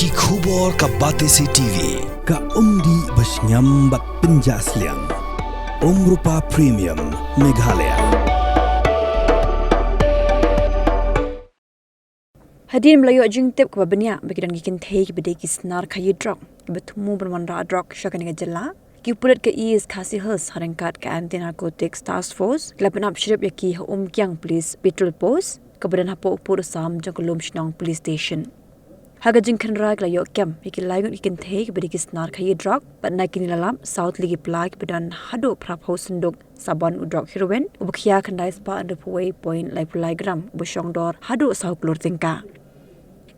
Ki khubor ka Batesi TV. Ka umdi basnyam bat penjaslian. Rupa Premium Meghalaya. Hadir Melayu jengtip ke babanya bagi dan Kynthei ke bedai ki senar kayu Drok bertemu bermandra Drok Shah dengan jela ki pulat ke is kasih hers Ryngkat ke anti narcotics task force kelapan ap syirip yaki kyang police petrol post ke badan hapo upur sam jang kolom shnong police station haga jengkan rai layo kem yaki layu Kynthei ke bedai ki senar kayu Drok bat naik ni lalam south ligi plai ke badan hado prap ho senduk saban udrok heroin ubkhia khandai spa under point lai pulai gram bu Shongdor hado sau Klur Tyngka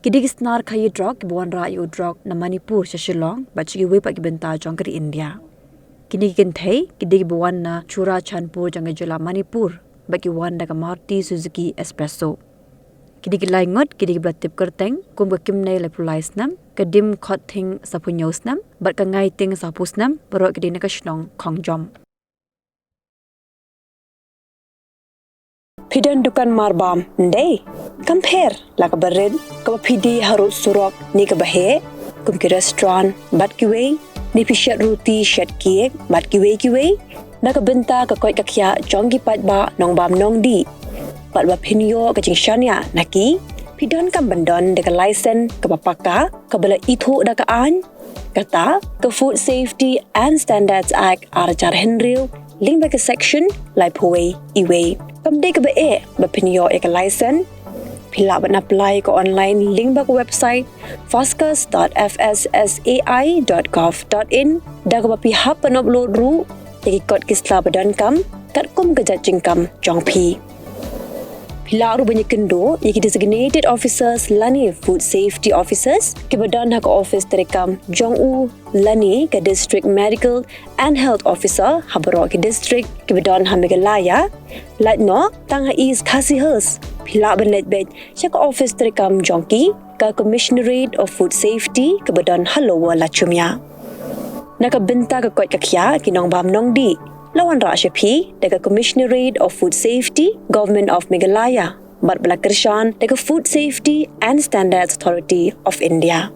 Kidi kisnar kayu Drok buan rayu Drok na Manipur sa Shillong bachi we pa gibenta jong kari India. Kini Kynthei kidi buan na Chura Chanpur jang jela Manipur bagi wan daga Marti Suzuki Espresso. Kidi gilai ngut kidi blatip kerteng kum ka kimnei le pulais nam kadim khothing sa punyos nam bat ka ngai ting sa pus nam baro kidi na ka shnong khongjom. Pidan dukan marbam ndai compare la ka barin ka pidi harut surok ni ka bahe kum ki restaurant bat ki we ni pishat roti shat cake bat ki we na ka benta ka koi ka khya jong ki pat ba nong bam nong di bat ba pinyo ka jing shania naki pidan kam bandon de ka license ka papaka ka bala ithu da ka an kata ka Food Safety and Standards Act arjar henril link back section lai poi iwe Kamde ke bae bapinyo ek license pila ban apply ko online link ba ko website fastcus.fssai.gov.in da ko bapi hap pan upload ru teki kod kisla badan kam kat kum ke jajing kam jongpi pila ru banyak kendo yaki designated officers lani food safety officers ke badan hak office terekam jongu lani ke district medical and health officer habaro ke district ke badan hamegalaya latno tang is kasihers pila ban letbet yak office terekam jongki ka commissionerate of food safety ke badan halowa lachumya naka benta ka kot kakya kinong bam nong di lawan Rashapi daga Commissionerate of Food Safety, Government of Meghalaya, bat bala kershan daga Food Safety and Standards Authority of India.